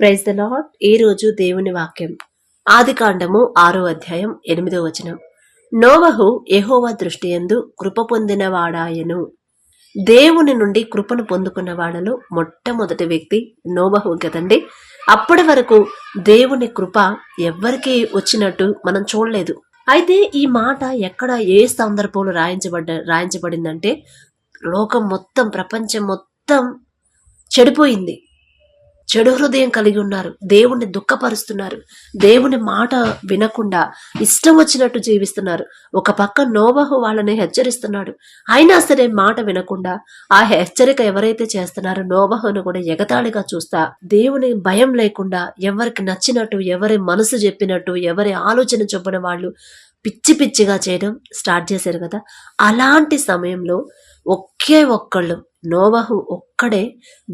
Praise the lord. ఈ రోజు దేవుని వాక్యం ఆదికాండము 6వ అధ్యాయం 8వ వచనం. నోవహు యెహోవా దృష్టి యందు కృప పొందిన వాడాయను. దేవుని నుండి కృపను పొందుకున్న వాడలో మొట్టమొదటి వ్యక్తి నోవహు కదండి. అప్పటి వరకు దేవుని కృప ఎవ్వరికి వచ్చినట్టు మనం చూడలేదు. అయితే ఈ మాట ఎక్కడ ఏ సందర్భంలో రాయించబడిందంటే లోకం మొత్తం, ప్రపంచం మొత్తం చెడిపోయింది. చెడు హృదయం కలిగి ఉన్నారు, దేవుణ్ణి దుఃఖపరుస్తున్నారు, దేవుని మాట వినకుండా ఇష్టం వచ్చినట్టు జీవిస్తున్నారు. ఒక పక్క నోవహు వాళ్ళని హెచ్చరిస్తున్నాడు, అయినా సరే మాట వినకుండా ఆ హెచ్చరిక ఎవరైతే చేస్తున్నారో నోవహును కూడా ఎగతాళిగా చూస్తా, దేవుని భయం లేకుండా ఎవరికి నచ్చినట్టు, ఎవరి మనసు చెప్పినట్టు, ఎవరి ఆలోచన చొప్పున వాళ్ళు పిచ్చి పిచ్చిగా చేయడం స్టార్ట్ చేశారు కదా. అలాంటి సమయంలో ఒకే ఒక్కళ్ళు నోవహు ఒక్కడే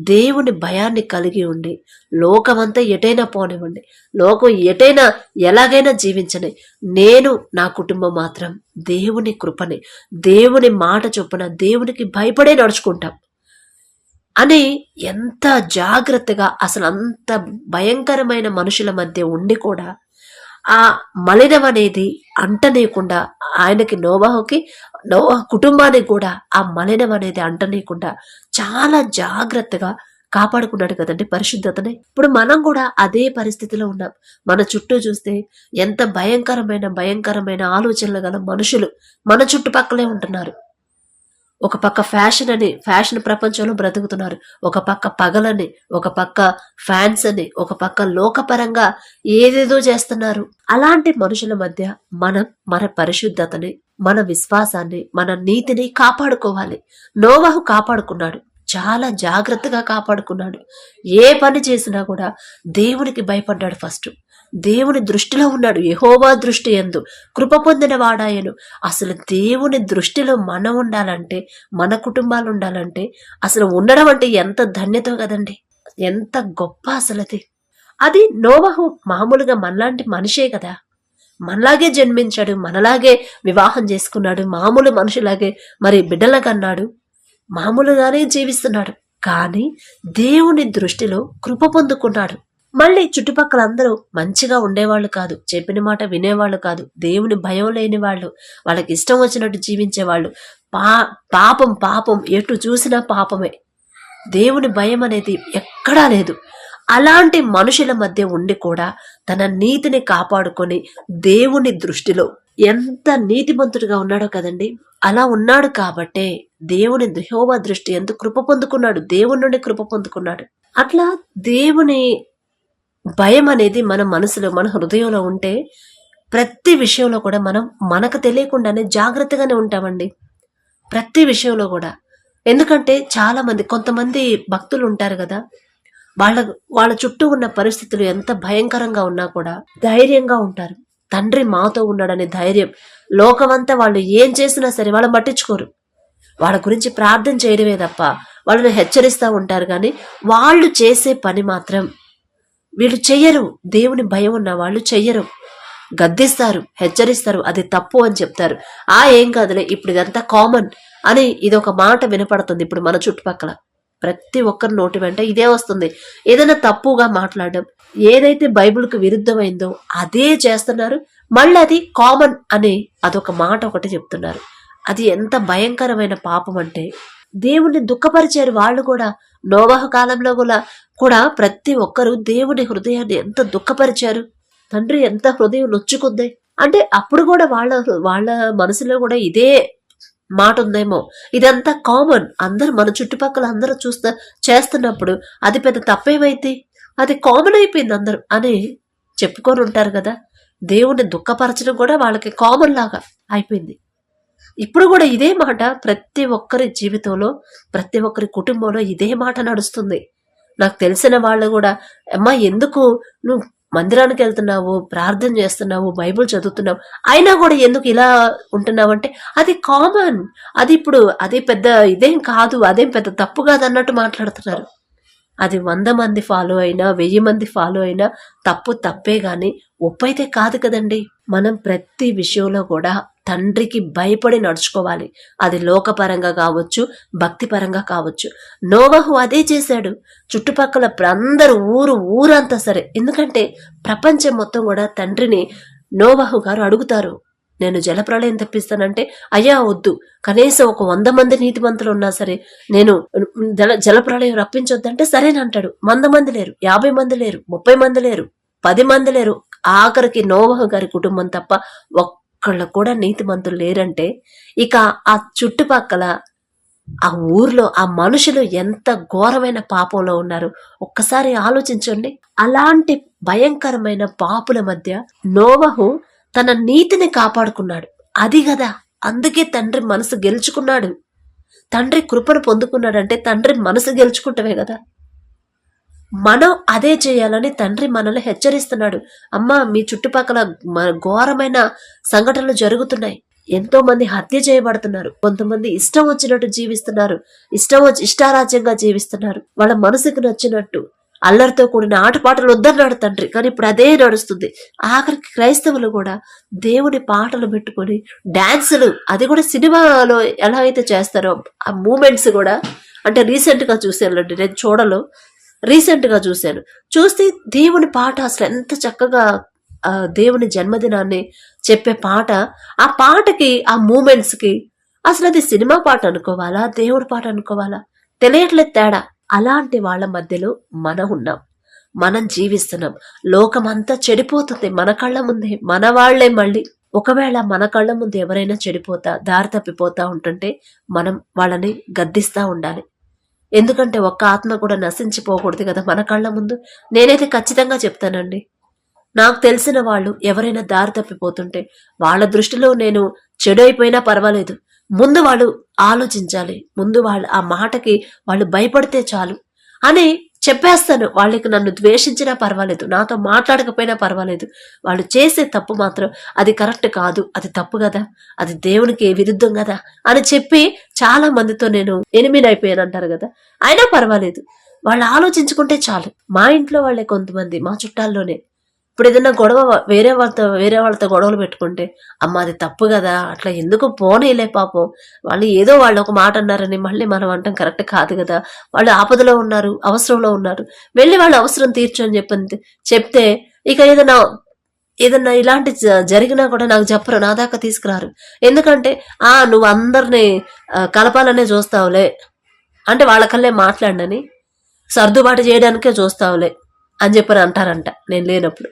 దేవుని భయాన్ని కలిగి ఉండి లోకమంతా ఎటైనా పోనివ్వండి, లోకం ఎటైనా ఎలాగైనా జీవించని, నేను నా కుటుంబం మాత్రం దేవుని కృపని, దేవుని మాట చొప్పున దేవునికి భయపడే నడుచుకుంటాం అని ఎంత జాగ్రత్తగా, అసలు అంత భయంకరమైన మనుషుల మధ్య ఉండి కూడా ఆ మలినం అనేది అంటనీయకుండా, ఆయనకి నోవహుకి నోవహు కుటుంబానికి కూడా ఆ మలినం అనేది అంటనీయకుండా చాలా జాగ్రత్తగా కాపాడుకున్నాడు కదండి పరిశుద్ధతని. ఇప్పుడు మనం కూడా అదే పరిస్థితిలో ఉన్నాం. మన చుట్టూ చూస్తే ఎంత భయంకరమైన ఆలోచనలు గల మనుషులు మన చుట్టుపక్కలే ఉంటున్నారు. ఒక పక్క ఫ్యాషన్ అని ఫ్యాషన్ ప్రపంచంలో బ్రతుకుతున్నారు, ఒక పక్క పగలని, ఒక పక్క ఫ్యాన్స్ అని, ఒక పక్క లోకపరంగా ఏదేదో చేస్తున్నారు. అలాంటి మనుషుల మధ్య మనం మన పరిశుద్ధతని, మన విశ్వాసాన్ని, మన నీతిని కాపాడుకోవాలి. నోవహు కాపాడుకున్నాడు, చాలా జాగ్రత్తగా కాపాడుకున్నాడు. ఏ పని చేసినా కూడా దేవునికి భయపడ్డాడు. ఫస్ట్ దేవుని దృష్టిలో ఉన్నాడు. యెహోవా దృష్టి యందు కృప పొందిన వాడాయను. అసలు దేవుని దృష్టిలో మనం ఉండాలంటే, మన కుటుంబాలు ఉండాలంటే, అసలు ఉండడం అంటే ఎంత ధన్యత కదండి, ఎంత గొప్ప అసలు అది నోవహు మామూలుగా మనలాంటి మనిషే కదా, మనలాగే జన్మించాడు, మనలాగే వివాహం చేసుకున్నాడు, మామూలు మనుషులాగే మరి బిడ్డలకన్నాడు, మామూలుగానే జీవిస్తున్నాడు. కానీ దేవుని దృష్టిలో కృప పొందుకున్నాడు. మళ్ళీ చుట్టుపక్కల అందరూ మంచిగా ఉండేవాళ్ళు కాదు, చెప్పిన మాట వినేవాళ్ళు కాదు, దేవుని భయం లేని వాళ్ళు, వాళ్ళకి ఇష్టం వచ్చినట్టు జీవించేవాళ్ళు. పాపం ఎటు చూసినా పాపమే, దేవుని భయం అనేది ఎక్కడా లేదు. అలాంటి మనుషుల మధ్య ఉండి కూడా తన నీతిని కాపాడుకొని దేవుని దృష్టిలో ఎంత నీతిమంతుడిగా ఉన్నాడో కదండి. అలా ఉన్నాడు కాబట్టే దేవుని యెహోవా దృష్టి ఎంత కృప పొందుకున్నాడు, దేవుని నుండి కృప పొందుకున్నాడు. అట్లా దేవుని భయం అనేది మన మనసులో, మన హృదయంలో ఉంటే ప్రతి విషయంలో కూడా మనం మనకు తెలియకుండానే జాగ్రత్తగానే ఉంటామండి, ప్రతి విషయంలో కూడా. ఎందుకంటే చాలా మంది, కొంతమంది భక్తులు ఉంటారు కదా, వాళ్ళ చుట్టూ ఉన్న పరిస్థితులు ఎంత భయంకరంగా ఉన్నా కూడా ధైర్యంగా ఉంటారు. తండ్రి మాతో ఉన్నాడనే ధైర్యం. లోకమంతా వాళ్ళు ఏం చేసినా సరే వాళ్ళని పట్టించుకోరు, వాళ్ళ గురించి ప్రార్థన చేయడమే తప్ప వాళ్ళని హెచ్చరిస్తూ ఉంటారు. కానీ వాళ్ళు చేసే పని మాత్రం వీళ్ళు చెయ్యరు. దేవుని భయం ఉన్న వాళ్ళు చెయ్యరు, గద్దిస్తారు, హెచ్చరిస్తారు, అది తప్పు అని చెప్తారు. ఏం కాదులే, ఇప్పుడు ఇదంతా కామన్ అని ఇదొక మాట వినపడుతుంది. ఇప్పుడు మన చుట్టుపక్కల ప్రతి ఒక్కరి నోటి వెంట ఇదే వస్తుంది. ఏదైనా తప్పుగా మాట్లాడడం, ఏదైతే బైబిల్కు విరుద్ధమైందో అదే చేస్తున్నారు, మళ్ళీ అది కామన్ అని అదొక మాట ఒకటి చెప్తున్నారు. అది ఎంత భయంకరమైన పాపం అంటే దేవుణ్ణి దుఃఖపరిచారు వాళ్ళు కూడా. నోవహు కాలంలో కూడా ప్రతి ఒక్కరు దేవుని హృదయాన్ని ఎంత దుఃఖపరిచారు, తండ్రి ఎంత హృదయం నొచ్చుకుంది అంటే అప్పుడు కూడా వాళ్ళ మనసులో కూడా ఇదే మాట ఉందేమో. ఇదంతా కామన్, అందరు మన చుట్టుపక్కల అందరూ చేస్తున్నప్పుడు అది పెద్ద తప్పేమైతే, అది కామన్ అయిపోయింది అందరూ అని చెప్పుకొని ఉంటారు కదా. దేవుణ్ణి దుఃఖపరచడం కూడా వాళ్ళకి కామన్ లాగా అయిపోయింది. ఇప్పుడు కూడా ఇదే మాట ప్రతి ఒక్కరి జీవితంలో, ప్రతి ఒక్కరి కుటుంబంలో ఇదే మాట నడుస్తుంది. నాకు తెలిసిన వాళ్ళు కూడా, అమ్మా ఎందుకు నువ్వు మందిరానికి వెళ్తున్నావు, ప్రార్థన చేస్తున్నావు, బైబుల్ చదువుతున్నావు, అయినా కూడా ఎందుకు ఇలా ఉంటున్నావు అంటే అది కామన్, అది ఇప్పుడు అది పెద్ద ఇదేం కాదు, అదేం పెద్ద తప్పు కాదు అన్నట్టు మాట్లాడుతున్నారు. అది 100 మంది ఫాలో అయినా 1000 మంది ఫాలో అయినా తప్పే గాని ఒప్పైతే కాదు కదండి. మనం ప్రతి విషయంలో కూడా తండ్రికి భయపడి నడుచుకోవాలి. అది లోకపరంగా కావచ్చు, భక్తిపరంగా కావచ్చు. నోవహు అదే చేశాడు. చుట్టుపక్కల అందరూ ఊరంతా సరే, ఎందుకంటే ప్రపంచం మొత్తం కూడా తండ్రిని నోవహు గారు అడుగుతారు, నేను జలప్రళయం తెప్పిస్తానంటే, అయ్యా వద్దు, కనీసం ఒక 100 మంది నీతిమంతులు ఉన్నా సరే నేను జలప్రళయం రప్పించొద్దంటే సరేనంటాడు. 100 మంది లేరు, 50 మంది లేరు, 30 మంది లేరు, 10 మంది లేరు. ఆఖరికి నోవహు గారి కుటుంబం తప్ప ఒక్కళ్ళు కూడా నీతిమంతులు లేరంటే ఇక ఆ చుట్టుపక్కల ఆ ఊర్లో ఆ మనుషులు ఎంత ఘోరమైన పాపంలో ఉన్నారు ఒక్కసారి ఆలోచించండి. అలాంటి భయంకరమైన పాపుల మధ్య నోవహు తన నీతిని కాపాడుకున్నాడు. అది కదా, అందుకే తండ్రి మనసు గెలుచుకున్నాడు. తండ్రి కృపను పొందుకున్నాడంటే తండ్రి మనసు గెలుచుకుంటవే కదా. మనం అదే చేయాలని తండ్రి మనల్ని హెచ్చరిస్తున్నాడు. అమ్మా, మీ చుట్టుపక్కల ఘోరమైన సంఘటనలు జరుగుతున్నాయి. ఎంతో మంది హత్య చేయబడుతున్నారు. కొంతమంది ఇష్టం వచ్చినట్టు జీవిస్తున్నారు, ఇష్టారాజ్యంగా జీవిస్తున్నారు. వాళ్ళ మనసుకు నచ్చినట్టు అల్లరితో కూడిన ఆటపాటలు వద్దన్నాడు తండ్రి, కానీ ఇప్పుడు అదే నడుస్తుంది. ఆఖరికి క్రైస్తవులు కూడా దేవుని పాటలు పెట్టుకొని డాన్సులు, అది కూడా సినిమాలో ఎలా అయితే చేస్తారో ఆ మూమెంట్స్ కూడా, అంటే రీసెంట్ గా చూసానండి, నేను రీసెంట్ గా చూస్తే దేవుని పాట అసలు ఎంత చక్కగా దేవుని జన్మదినాన్ని చెప్పే పాట, ఆ పాటకి ఆ మూమెంట్స్ కి అసలు అది సినిమా పాట అనుకోవాలా, దేవుడి పాట అనుకోవాలా తెలియట్లేదు తేడా. అలాంటి వాళ్ళ మధ్యలో మనం జీవిస్తున్నాం. లోకమంతా చెడిపోతుంది మన కళ్ళ ముందే, మన వాళ్లే. మళ్ళీ ఒకవేళ మన కళ్ళ ముందు ఎవరైనా దారి తప్పిపోతా ఉంటుంటే మనం వాళ్ళని గద్దిస్తా ఉండాలి. ఎందుకంటే ఒక్క ఆత్మ కూడా నశించిపోకూడదు కదా మన కళ్ళ ముందు. నేనైతే ఖచ్చితంగా చెప్తానండి, నాకు తెలిసిన వాళ్ళు ఎవరైనా దారి తప్పిపోతుంటే వాళ్ళ దృష్టిలో నేను చెడు అయిపోయినా పర్వాలేదు, ముందు వాళ్ళు ఆలోచించాలి, ముందు వాళ్ళు ఆ మాటకి వాళ్ళు భయపడితే చాలు అని చెప్పేస్తాను. వాళ్ళకి నన్ను ద్వేషించినా పర్వాలేదు, నాతో మాట్లాడకపోయినా పర్వాలేదు, వాళ్ళు చేసే తప్పు మాత్రం అది కరెక్ట్ కాదు, అది తప్పు కదా, అది దేవునికి విరుద్ధం కదా అని చెప్పి చాలా మందితో నేను ఎనిమిది అయిపోయాను అంటారు కదా, అయినా పర్వాలేదు, వాళ్ళు ఆలోచించుకుంటే చాలు. మా ఇంట్లో వాళ్ళే కొంతమంది, మా చుట్టాల్లోనే ఇప్పుడు ఏదైనా గొడవ వేరే వాళ్ళతో గొడవలు పెట్టుకుంటే, అమ్మ అది తప్పు కదా, అట్లా ఎందుకు పోనీలే, పాపం వాళ్ళు ఒక మాట అన్నారని మళ్ళీ మనం అంటాం కరెక్ట్ కాదు కదా, వాళ్ళు ఆపదలో ఉన్నారు, అవసరంలో ఉన్నారు, వెళ్ళి వాళ్ళ అవసరం తీర్చని చెప్తే ఇక ఏదన్నా ఇలాంటి జరిగినా కూడా నాకు చెప్పరు, నా దాకా తీసుకురారు. ఎందుకంటే నువ్వు అందరినీ కలపాలనే చూస్తావులే, అంటే వాళ్ళకల్లే మాట్లాడనని సర్దుబాటు చేయడానికే చూస్తావులే అని చెప్పని అంటారంట నేను లేనప్పుడు.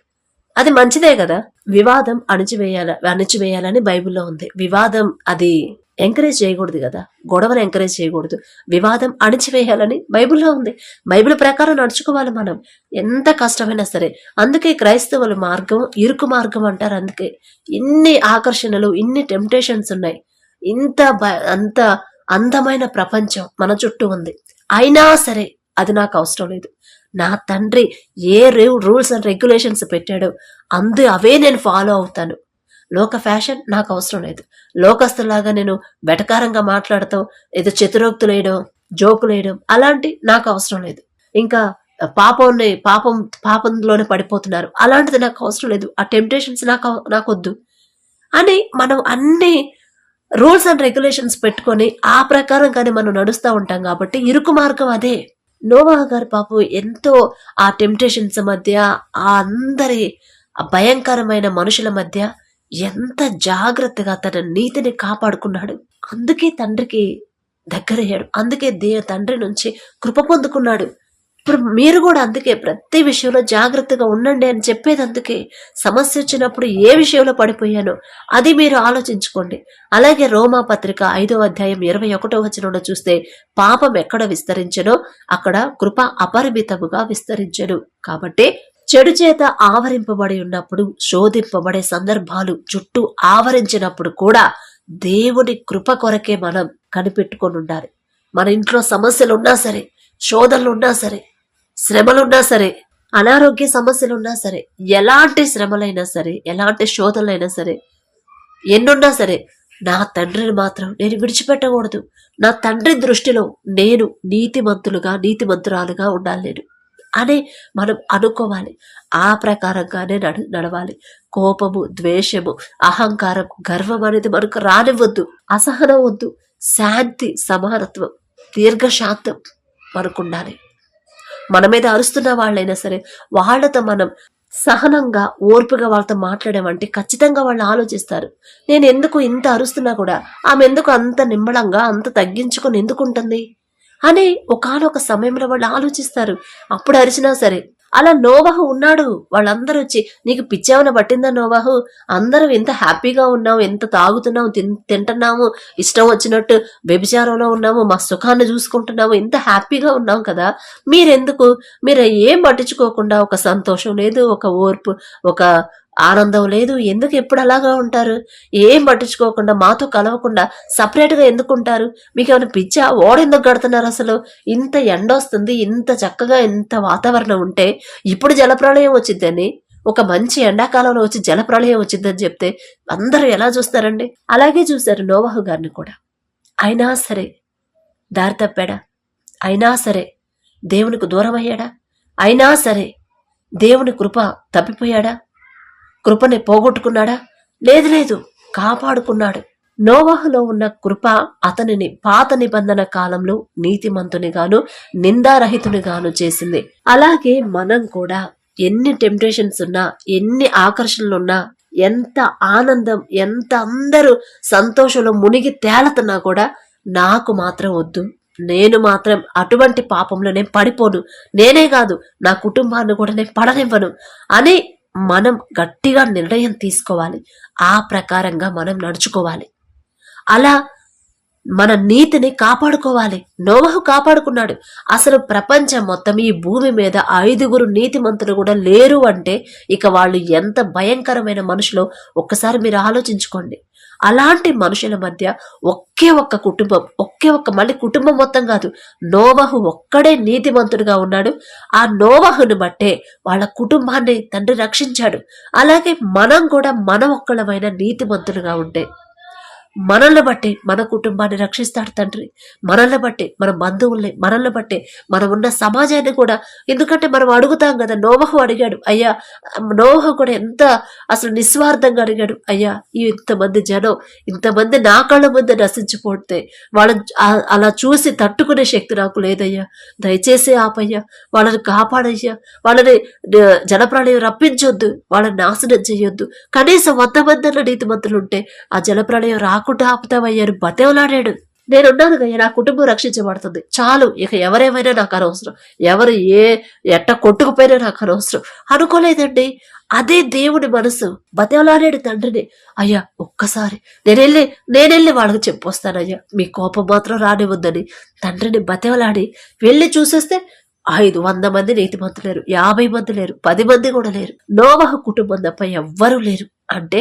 అది మంచిదే కదా. వివాదం అణిచివేయాలని బైబిల్లో ఉంది. వివాదం అది ఎంకరేజ్ చేయకూడదు కదా, గొడవను ఎంకరేజ్ చేయకూడదు, వివాదం అణిచివేయాలని బైబిల్లో ఉంది. బైబిల్ ప్రకారం నడుచుకోవాలి మనం, ఎంత కష్టమైనా సరే. అందుకే క్రైస్తవుల మార్గం ఇరుకు మార్గం అంటారు. అందుకే ఇన్ని ఆకర్షణలు, ఇన్ని టెంప్టేషన్స్ ఉన్నాయి, అంత అందమైన ప్రపంచం మన చుట్టూ ఉంది. అయినా సరే అది నాకు అవసరం లేదు. నా తండ్రి ఏ రూల్స్ అండ్ రెగ్యులేషన్స్ పెట్టాడో అవే నేను ఫాలో అవుతాను. లోక ఫ్యాషన్ నాకు అవసరం లేదు. లోకస్తులాగా నేను వెటకారంగా మాట్లాడతాం, ఏదో చతురోక్తులు వేయడం, జోకులు వేయడం అలాంటి నాకు అవసరం లేదు. ఇంకా పాపంలోనే పడిపోతున్నారు, అలాంటిది నాకు అవసరం లేదు. ఆ టెంప్టేషన్స్ నాకు వద్దు అని మనం అన్ని రూల్స్ అండ్ రెగ్యులేషన్స్ పెట్టుకొని ఆ ప్రకారంగానే మనం నడుస్తూ ఉంటాం. కాబట్టి ఇరుకు మార్గం అదే. నోవాహు గారు పాపం ఎంతో ఆ టెంప్టేషన్స్ మధ్య, ఆ అందరి భయంకరమైన మనుషుల మధ్య ఎంత జాగ్రత్తగా తన నీతిని కాపాడుకున్నాడు. అందుకే తండ్రికి దగ్గరయ్యాడు, అందుకే తండ్రి నుంచి కృప పొందుకున్నాడు. ఇప్పుడు మీరు కూడా అందుకే ప్రతి విషయంలో జాగ్రత్తగా ఉండండి అని చెప్పేది. అందుకే సమస్య వచ్చినప్పుడు ఏ విషయంలో పడిపోయానో అది మీరు ఆలోచించుకోండి. అలాగే రోమా పత్రిక 5వ అధ్యాయం 21వ వచనంలో చూస్తే, పాపం ఎక్కడ విస్తరించెనో అక్కడ కృప అపరిమితముగా విస్తరించెను. కాబట్టి చెడు చేత ఆవరింపబడి ఉన్నప్పుడు, శోధింపబడే సందర్భాలు చుట్టూ ఆవరించినప్పుడు కూడా దేవుని కృప కొరకే మనం కనిపెట్టుకొని ఉండాలి. మన ఇంట్లో సమస్యలు ఉన్నా సరే, శోధనలు ఉన్నా సరే, శ్రమలున్నా సరే, అనారోగ్య సమస్యలున్నా సరే, ఎలాంటి శ్రమలైనా సరే, ఎలాంటి శోధనలైనా సరే, ఎన్నున్నా సరే, నా తండ్రిని మాత్రం నేను విడిచిపెట్టకూడదు. నా తండ్రి దృష్టిలో నేను నీతిమంతురాలుగా ఉండాలి. నేను అని మనం అనుకోవాలి. ఆ ప్రకారంగానే నడవాలి. కోపము, ద్వేషము, అహంకారం, గర్వం అనేది మనకు రానివ్వద్దు. అసహనం వద్దు. శాంతి, సమానత్వం, దీర్ఘశాంతం మనకుండాలి. మన మీద అరుస్తున్న వాళ్ళైనా సరే వాళ్ళతో మనం సహనంగా, ఓర్పుగా వాళ్ళతో మాట్లాడామంటే ఖచ్చితంగా వాళ్ళు ఆలోచిస్తారు. నేను ఎందుకు ఇంత అరుస్తున్నా కూడా ఆమె ఎందుకు అంత నిమ్మళంగా, అంత తగ్గించుకొని ఎందుకుంటుంది అని ఒకానొక సమయంలో వాళ్ళు ఆలోచిస్తారు. అప్పుడు అరిచినా సరే. అలా నోవహు ఉన్నాడు. వాళ్ళందరూ వచ్చి, నీకు పిచ్చేమన పట్టిందా నోవహు? అందరం ఎంత హ్యాపీగా ఉన్నాము, ఎంత తాగుతున్నాము, తింటున్నాము, ఇష్టం వచ్చినట్టు వ్యభిచారంలో ఉన్నాము, మా సుఖాన్ని చూసుకుంటున్నాము, ఎంత హ్యాపీగా ఉన్నాం కదా, మీరు ఏం పట్టించుకోకుండా, ఒక సంతోషం లేదు, ఒక ఓర్పు, ఒక ఆనందం లేదు, ఎందుకు ఎప్పుడు అలాగా ఉంటారు? ఏం పట్టించుకోకుండా, మాతో కలవకుండా సపరేట్గా ఎందుకుంటారు? మీకు ఏమైనా పిచ్చా? ఓడెందుకు కడుతున్నారు అసలు? ఇంత ఎండ వస్తుంది, ఇంత చక్కగా ఇంత వాతావరణం ఉంటే ఇప్పుడు జలప్రళయం వచ్చిద్దని, ఒక మంచి ఎండాకాలంలో వచ్చి జలప్రళయం వచ్చిందని చెప్తే అందరూ ఎలా చూస్తారండి? అలాగే చూశారు నోవహు గారిని కూడా. అయినా సరే దారి తప్పాడా? అయినా సరే దేవునికి దూరం అయ్యాడా? అయినా సరే దేవుని కృప తప్పిపోయాడా? కృపని పోగొట్టుకున్నాడా? లేదు, కాపాడుకున్నాడు. నోవహులో ఉన్న కృప అతనిని పాత నిబంధన కాలంలో నీతిమంతునిగాను, నిందారహితునిగాను చేసింది. అలాగే మనం కూడా ఎన్ని టెంప్టేషన్స్ ఉన్నా, ఎన్ని ఆకర్షణలున్నా, ఎంత ఆనందం, ఎంత అందరూ సంతోషంలో మునిగి తేలుతున్నా కూడా నాకు మాత్రం వద్దు, నేను మాత్రం అటువంటి పాపంలో నేను పడిపోను, నేనే కాదు నా కుటుంబాన్ని కూడా నేను పడనివ్వను అని మనం గట్టిగా నిర్ణయం తీసుకోవాలి. ఆ ప్రకారంగా మనం నడుచుకోవాలి. అలా మన నీతిని కాపాడుకోవాలి. నోవహు కాపాడుకున్నాడు. అసలు ప్రపంచం మొత్తం, ఈ భూమి మీద 5 నీతిమంతులు కూడా లేరు అంటే ఇక వాళ్ళు ఎంత భయంకరమైన మనుషులో ఒక్కసారి మీరు ఆలోచించుకోండి. అలాంటి మనుషుల మధ్య ఒకే ఒక్క కుటుంబం, మళ్ళీ కుటుంబం మొత్తం కాదు, నోవహు ఒక్కడే నీతిమంతుడిగా ఉన్నాడు. ఆ నోవహును బట్టే వాళ్ళ కుటుంబాన్ని తండ్రి రక్షించాడు. అలాగే మనం కూడా ఒక్కళ్ళమైన నీతిమంతులుగా ఉంటే మనల్ని బట్టి మన కుటుంబాన్ని రక్షిస్తాడు తండ్రి. మనల్ని బట్టి మన బంధువుల్ని, మనల్ని బట్టి మనం ఉన్న సమాజాన్ని కూడా. ఎందుకంటే మనం అడుగుతాం కదా, నోవహు అడిగాడు, అయ్యా నోవహు కూడా ఎంత అసలు నిస్వార్థంగా అడిగాడు, అయ్యా ఇంతమంది జనం, ఇంతమంది నా కళ్ళ ముందు నశించిపోతే వాళ్ళని అలా చూసి తట్టుకునే శక్తి నాకు లేదయ్యా, దయచేసి ఆపయ్యా, వాళ్ళని కాపాడయ్యా, వాళ్ళని జలప్రళయం రప్పించొద్దు, వాళ్ళని నాశనం చేయొద్దు, కనీసం 100 మంది నీతిమంతులు ఉంటే ఆ జలప్రళయం రాకుండా ఆపుతావయ్యారు బతేవలాడాడు. నేనున్నాను కదా, నా కుటుంబం రక్షించబడుతుంది చాలు, ఇక ఎవరేమైనా నాకు అనవసరం, ఎవరు ఎట్ట కొట్టుకుపోయినా నాకు అనవసరం అనుకోలేదండి. అదే దేవుడి మనసు. బతేవలాడాడు తండ్రిని, అయ్యా ఒక్కసారి నేనెళ్ళి వాళ్ళకి చెప్పొస్తానయ్యా, మీ కోపం మాత్రం రానివద్దని తండ్రిని బతేవలాడి వెళ్ళి చూసేస్తే 500 మంది నీతిమంతులు లేరు, 50 మంది లేరు, 10 మంది కూడా లేరు. నోవహు కుటుంబం తప్ప ఎవ్వరూ లేరు. అంటే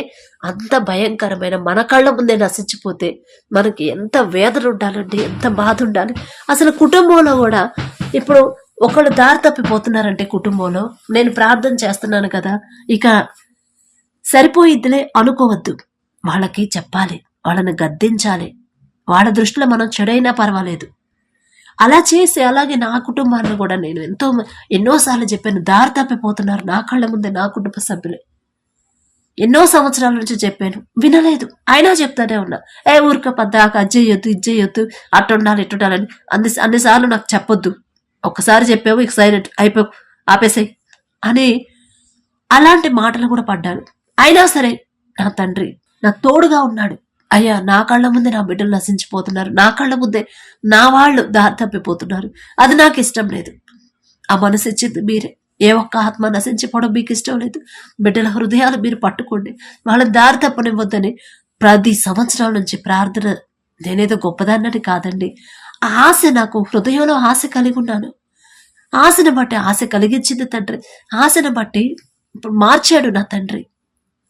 అంత భయంకరమైన, మన కళ్ళ ముందే నశించిపోతే మనకి ఎంత వేదన ఉండాలండి, ఎంత బాధ ఉండాలి. అసలు కుటుంబంలో కూడా ఇప్పుడు ఒకళ్ళు దారి తప్పిపోతున్నారంటే కుటుంబంలో నేను ప్రార్థన చేస్తున్నాను కదా, ఇక సరిపోయిద్దిలే అనుకోవద్దు. వాళ్ళకి చెప్పాలి, వాళ్ళని గద్దించాలి. వాళ్ళ దృష్టిలో మనం చెడైనా పర్వాలేదు. అలా చేసి, అలాగే నా కుటుంబాన్ని కూడా నేను ఎన్నోసార్లు చెప్పాను, దారి తప్పిపోతున్నారు నా కళ్ళ ముందే నా కుటుంబ సభ్యులే. ఎన్నో సంవత్సరాల నుంచి చెప్పాను, వినలేదు. అయినా చెప్తానే ఉన్నా, ఊరిక పద్దాక అజ్జేయొద్దు, ఇజ్జేయొద్దు, అట్టుండాలి ఇట్టుండాలని అన్నిసార్లు నాకు చెప్పొద్దు, ఒక్కసారి చెప్పావు ఇక సైలెంట్ అయిపోవు, ఆపేసాయి అని అలాంటి మాటలు కూడా పడ్డాను. అయినా సరే నా తండ్రి నాకు తోడుగా ఉన్నాడు. అయ్యా నా కళ్ళ ముందే నా బిడ్డలు నశించిపోతున్నారు, నా కళ్ళ ముందే నా వాళ్ళు దారి తప్పిపోతున్నారు, అది నాకు ఇష్టం లేదు. ఆ మనసు ఇచ్చింది మీరే. ఏ ఒక్క ఆత్మ నశించిపోవడం మీకు ఇష్టం లేదు. బిడ్డల హృదయాలు మీరు పట్టుకోండి, వాళ్ళని దారి తప్పనివ్వద్దని 10 సంవత్సరాల నుంచి ప్రార్థన. నేనేదో గొప్పదాన్నని కాదండి, ఆశ, నాకు హృదయంలో ఆశ కలిగి ఉన్నాను. ఆశను బట్టి ఆశ కలిగించింది తండ్రి. ఆశను బట్టి ఇప్పుడు మార్చాడు నా తండ్రి.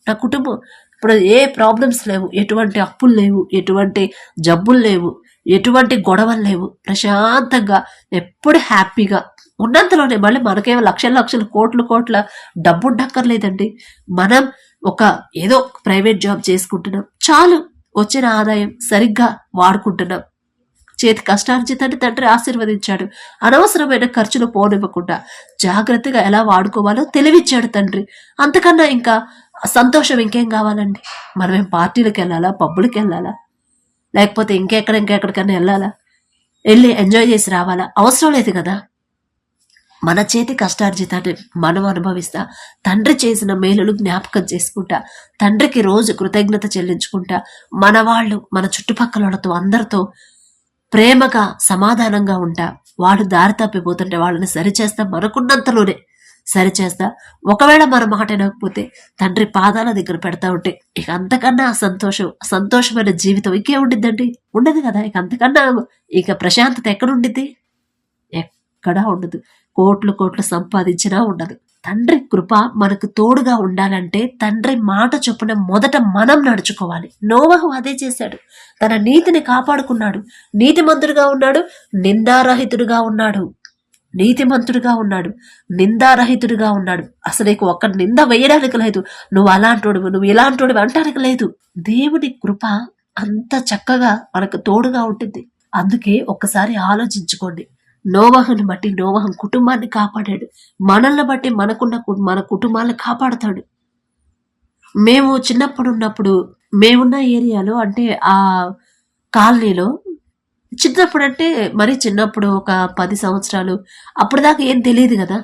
నా కుటుంబం ఇప్పుడు ఏ ప్రాబ్లమ్స్ లేవు, ఎటువంటి అప్పులు లేవు, ఎటువంటి జబ్బులు లేవు, ఎటువంటి గొడవలు లేవు. ప్రశాంతంగా ఎప్పుడు హ్యాపీగా ఉన్నంతలోనే. మళ్ళీ మనకేమో లక్షల కోట్ల డబ్బు ఉండక్కర్లేదండి. మనం ఏదో ప్రైవేట్ జాబ్ చేసుకుంటున్నాం చాలు, వచ్చిన ఆదాయం సరిగ్గా వాడుకుంటున్నాం. చేతి కష్టార్జితాన్ని తండ్రి ఆశీర్వదించాడు. అనవసరమైన ఖర్చులు పోనివ్వకుండా జాగ్రత్తగా ఎలా వాడుకోవాలో తెలివిచ్చాడు తండ్రి. అంతకన్నా ఇంకా సంతోషం ఇంకేం కావాలండి? మనమేం పార్టీలకు వెళ్ళాలా, పబ్బులకు వెళ్ళాలా, లేకపోతే ఇంకెక్కడికైనా వెళ్ళాలా, వెళ్ళి ఎంజాయ్ చేసి రావాలా? అవసరం లేదు కదా. మన చేతి కష్టార్జితాన్ని మనం అనుభవిస్తా, తండ్రి చేసిన మేలులు జ్ఞాపకం చేసుకుంటా, తండ్రికి రోజు కృతజ్ఞత చెల్లించుకుంటా, మన వాళ్ళు మన చుట్టుపక్కల వాళ్ళతో అందరితో ప్రేమగా సమాధానంగా ఉంటా. వాడు దారి తప్పిపోతుంటే వాళ్ళని సరిచేస్తా, మనకున్నంతలోనే సరిచేస్తా. ఒకవేళ మన మాట వినకపోతే తండ్రి పాదాల దగ్గర పెడతా ఉంటే ఇక అంతకన్నా సంతోషమైన జీవితం ఇంకే ఉండిద్దండి? ఉండదు కదా. ఇక అంతకన్నా ఇక ప్రశాంతత ఎక్కడుండిద్ది? ఎక్కడా ఉండదు. కోట్లు సంపాదించినా ఉండదు. తండ్రి కృప మనకు తోడుగా ఉండాలంటే తండ్రి మాట చొప్పున మొదట మనం నడుచుకోవాలి. నోవహు అదే చేశాడు. తన నీతిని కాపాడుకున్నాడు. నీతిమంతుడుగా ఉన్నాడు, నిందారహితుడుగా ఉన్నాడు. నీతిమంతుడుగా ఉన్నాడు, నిందారహితుడుగా ఉన్నాడు. అసలు నీకు ఒక్క నింద వేయడానికి లేదు. నువ్వు అలాంటోడివి, నువ్వు ఇలాంటోడివి అంటానికి లేదు. దేవుని కృప అంత చక్కగా మనకు తోడుగా ఉంటుంది. అందుకే ఒక్కసారి ఆలోచించుకోండి. నోవహుని బట్టి నోవహు కుటుంబాన్ని కాపాడాడు. మనల్ని బట్టి మన కుటుంబాన్ని కాపాడుతాడు. మేము చిన్నప్పుడు ఉన్నప్పుడు మేమున్న ఏరియాలో అంటే ఆ కాలనీలో చిన్నప్పుడు అంటే మరి చిన్నప్పుడు ఒక 10 సంవత్సరాలు అప్పుడు దాకా ఏం తెలియదు కదా.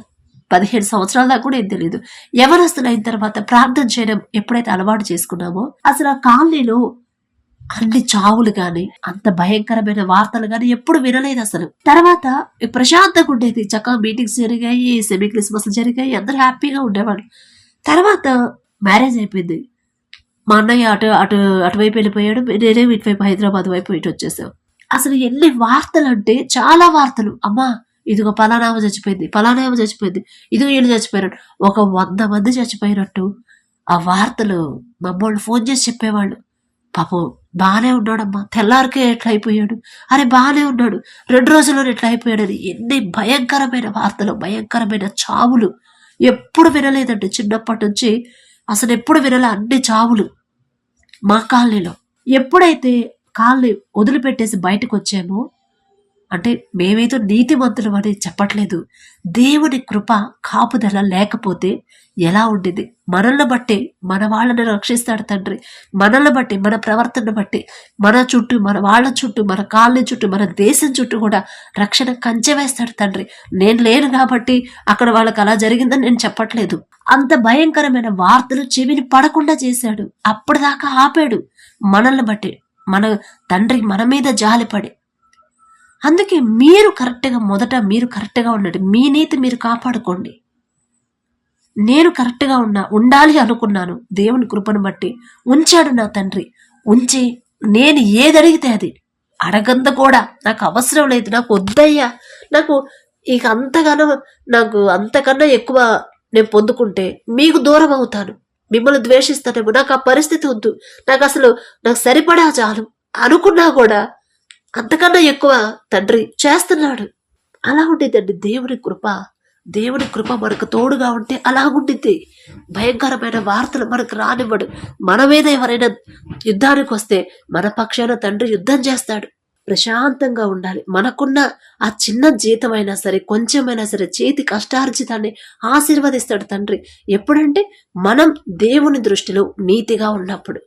15 సంవత్సరాల దాకా కూడా ఏం తెలియదు. యవనస్తులు అయిన తర్వాత ప్రార్థన చేయడం ఎప్పుడైతే అలవాటు చేసుకున్నామో అసలు ఆ కాలనీలో అన్ని చావులు గాని అంత భయంకరమైన వార్తలు గాని ఎప్పుడు వినలేదు అసలు. తర్వాత ప్రశాంతంగా ఉండేది. చక్కగా మీటింగ్స్ జరిగాయి, సెమీ క్రిస్మస్ జరిగాయి, అందరూ హ్యాపీగా ఉండేవాళ్ళు. తర్వాత మ్యారేజ్ అయిపోయింది. మా అన్నయ్య అటువైపు వెళ్ళిపోయాడు, నేనే ఇటువైపు హైదరాబాద్ వైపు ఇటు వచ్చేసాం. అసలు ఎన్ని వార్తలు అంటే చాలా వార్తలు. అమ్మా ఇదిగో పలానామ చచ్చిపోయింది, ఇదిగో వీళ్ళు చచ్చిపోయారు, ఒక 100 మంది చచ్చిపోయినట్టు ఆ వార్తలు మమ్మల్ని ఫోన్ చేసి చెప్పేవాళ్ళు. పాపం బాగానే ఉన్నాడమ్మా, తెల్లారికే ఎట్లా అయిపోయాడు, అరే బాగానే ఉన్నాడు, 2 రోజుల్లో ఎట్లా అయిపోయాడు అని ఎన్ని భయంకరమైన వార్తలు, భయంకరమైన చావులు ఎప్పుడు వినలేదండి. చిన్నప్పటి నుంచి అసలు ఎప్పుడు వినలే అన్ని చావులు మా కాలనీలో. ఎప్పుడైతే కాలనీ వదిలిపెట్టేసి బయటకు వచ్చామో, అంటే మేమేదో నీతిమంతులు అని చెప్పట్లేదు, దేవుని కృప కాపుదల లేకపోతే ఎలా ఉండేది? మనల్ని బట్టి మన వాళ్ళని రక్షిస్తాడు తండ్రి. మనల్ని బట్టి, మన ప్రవర్తన బట్టి, మన చుట్టూ, మన వాళ్ళ చుట్టూ, మన కాలనీ చుట్టూ, మన దేశం చుట్టూ కూడా రక్షణ కంచె వేస్తాడు తండ్రి. నేను లేను కాబట్టి అక్కడ వాళ్ళకి అలా జరిగిందని నేను చెప్పట్లేదు. అంత భయంకరమైన వార్తలు చెవిని పడకుండా చేశాడు. అప్పటిదాకా ఆపాడు. మనల్ని బట్టి మన తండ్రి మన మీద జాలిపడి. అందుకే మొదట మీరు కరెక్ట్గా ఉండండి. మీ నీతి మీరు కాపాడుకోండి. నేను కరెక్ట్గా ఉండాలి అనుకున్నాను. దేవుని కృపను బట్టి ఉంచాడు నా తండ్రి. ఉంచి నేను ఏది అడిగితే అది అడగంద కూడా నాకు అవసరం లేదు, నాకు వద్దయ్యా, నాకు ఇక అంతకన్నా ఎక్కువ నేను పొందుకుంటే మీకు దూరం అవుతాను, మిమ్మల్ని ద్వేషిస్తానేమో, నాకు ఆ పరిస్థితి వద్దు, నాకు సరిపడా చాలు అనుకున్నా కూడా అంతకన్నా ఎక్కువ తండ్రి చేస్తున్నాడు. అలా ఉండేదండి దేవుని కృప మనకు తోడుగా ఉంటే అలాగుండిద్ది. భయంకరమైన వార్తలు మనకు రానివ్వడు. మన మీద ఎవరైనా యుద్ధానికి వస్తే మన పక్షాన తండ్రి యుద్ధం చేస్తాడు. ప్రశాంతంగా ఉండాలి. మనకున్న ఆ చిన్న జీతమైనా సరే, కొంచెమైనా సరే, చేతి కష్టార్జితాన్ని ఆశీర్వదిస్తాడు తండ్రి. ఎప్పుడంటే మనం దేవుని దృష్టిలో నీతిగా ఉన్నప్పుడు,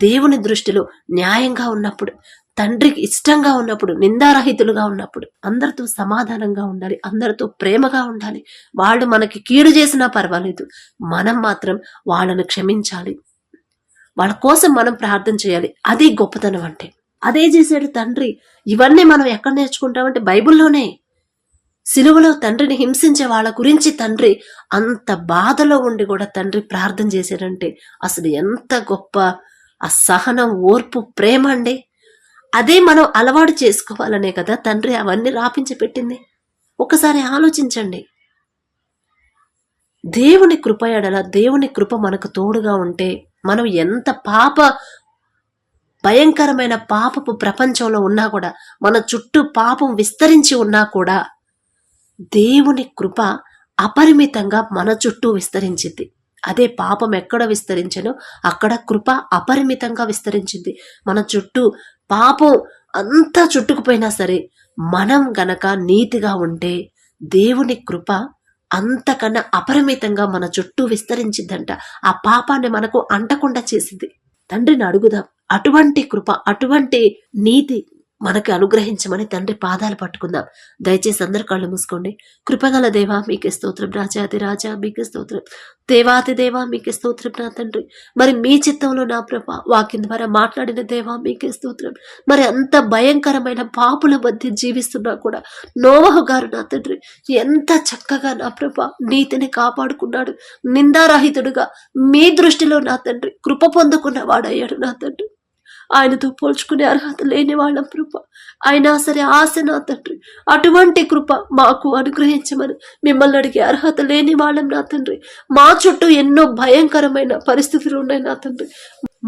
దేవుని దృష్టిలో న్యాయంగా ఉన్నప్పుడు, తండ్రికి ఇష్టంగా ఉన్నప్పుడు, నిందారహితులుగా ఉన్నప్పుడు, అందరితో సమాధానంగా ఉండాలి, అందరితో ప్రేమగా ఉండాలి. వాళ్ళు మనకి కీడు చేసినా పర్వాలేదు, మనం మాత్రం వాళ్ళను క్షమించాలి. వాళ్ళ కోసం మనం ప్రార్థన చేయాలి. అది గొప్పతనం అంటే. అదే చేశాడు తండ్రి. ఇవన్నీ మనం ఎక్కడ నేర్చుకుంటామంటే బైబిల్లోనే. సిలువలో తండ్రిని హింసించే వాళ్ళ గురించి తండ్రి అంత బాధలో ఉండి కూడా తండ్రి ప్రార్థన చేశాడంటే అసలు ఎంత గొప్ప ఆ సహనం, ఓర్పు, ప్రేమ అండి. అదే మనం అలవాటు చేసుకోవాలనే కదా తండ్రి అవన్నీ రాపించి పెట్టింది. ఒకసారి ఆలోచించండి. దేవుని కృప ఎడల, దేవుని కృప మనకు తోడుగా ఉంటే మనం ఎంత భయంకరమైన పాపపు ప్రపంచంలో ఉన్నా కూడా, మన చుట్టూ పాపం విస్తరించి ఉన్నా కూడా దేవుని కృప అపరిమితంగా మన చుట్టూ విస్తరించింది. అదే పాపం ఎక్కడ విస్తరించనో అక్కడ కృప అపరిమితంగా విస్తరించింది. మన చుట్టూ పాపం అంతా చుట్టుకుపోయినా సరే మనం గనక నీతిగా ఉంటే దేవుని కృప అంతకన్నా అపరిమితంగా మన చుట్టూ విస్తరించిందంట. ఆ పాపాన్ని మనకు అంటకుండా చేసింది. తండ్రిని అడుగుదాం, అటువంటి కృప, అటువంటి నీతి మనకి అనుగ్రహించమని తండ్రి పాదాలు పట్టుకుందాం. దయచేసి అందరు కళ్ళు మూసుకోండి. కృపగల దేవా మీకే స్తోత్రం, రాజాది రాజా మీకే స్తోత్రం, దేవాతి దేవా మీకే స్తోత్రం నా తండ్రి. మరి మీ చిత్తంలో నా ప్రభ వాక్యం ద్వారా మాట్లాడిన దేవా మీకే స్తోత్రం. మరి అంత భయంకరమైన పాపుల మధ్య జీవిస్తున్నా కూడా నోవహు గారు నా తండ్రి ఎంత చక్కగా నా ప్రభ నీతిని కాపాడుకున్నాడు. నిందారహితుడుగా మీ దృష్టిలో నా తండ్రి కృప పొందుకున్న వాడయ్యాడు నా తండ్రి. ఆయనతో పోల్చుకునే అర్హత లేని వాళ్ళం ప్రభ. అయినా సరే ఆశ నా తండ్రి, అటువంటి కృప మాకు అనుగ్రహించమని మిమ్మల్ని అడిగే అర్హత లేని వాళ్ళం నా తండ్రి. మా చుట్టూ ఎన్నో భయంకరమైన పరిస్థితులు ఉన్నాయి నా తండ్రి.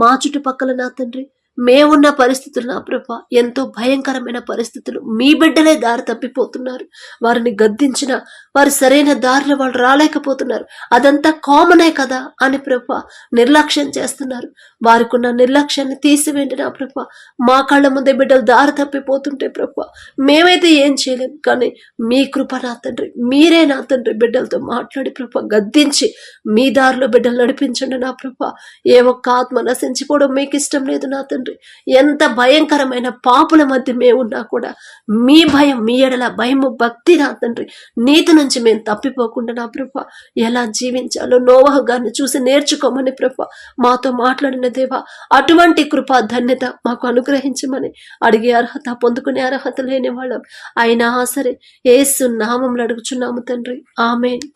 మా చుట్టుపక్కల నా తండ్రి మేమున్న పరిస్థితులు నా ప్రభ ఎంతో భయంకరమైన పరిస్థితులు. మీ బిడ్డలే దారి తప్పిపోతున్నారు. వారిని గద్దించిన వారు సరైన దారిలో వాళ్ళు రాలేకపోతున్నారు. అదంతా కామనే కదా అని ప్రభ నిర్లక్ష్యం చేస్తున్నారు. వారికి ఉన్న నిర్లక్ష్యాన్ని తీసివేయండి నా ప్రభ. మా కళ్ళ ముందే బిడ్డలు దారి తప్పిపోతుంటే ప్రభ మేమైతే ఏం చేయలేం, కానీ మీ కృప నా తండ్రి, మీరే నా తండ్రి బిడ్డలతో మాట్లాడి ప్రభ గద్దించి మీ దారిలో బిడ్డలు నడిపించండి నా ప్రభ. ఏ ఒక్క ఆత్మ నశించిపోవడం మీకు ఇష్టం లేదు నా తండ్రి. ఎంత భయంకరమైన పాపుల మధ్య మేమున్నా కూడా మీ భయం, మీ ఎడల భయము, భక్తి నా తండ్రి, నీతి నుంచి మేము తప్పిపోకుండా నా ప్రభ ఎలా జీవించాలో నోవహు గారిని చూసి నేర్చుకోమని ప్రభ మాతో మాట్లాడిన దేవా, అటువంటి కృప ధన్యత మాకు అనుగ్రహించమని అడిగే అర్హత, పొందుకునే అర్హత లేని వాళ్ళం అయినా సరే యేసు నామములో అడుగుచున్నాము తండ్రి. ఆమేన్.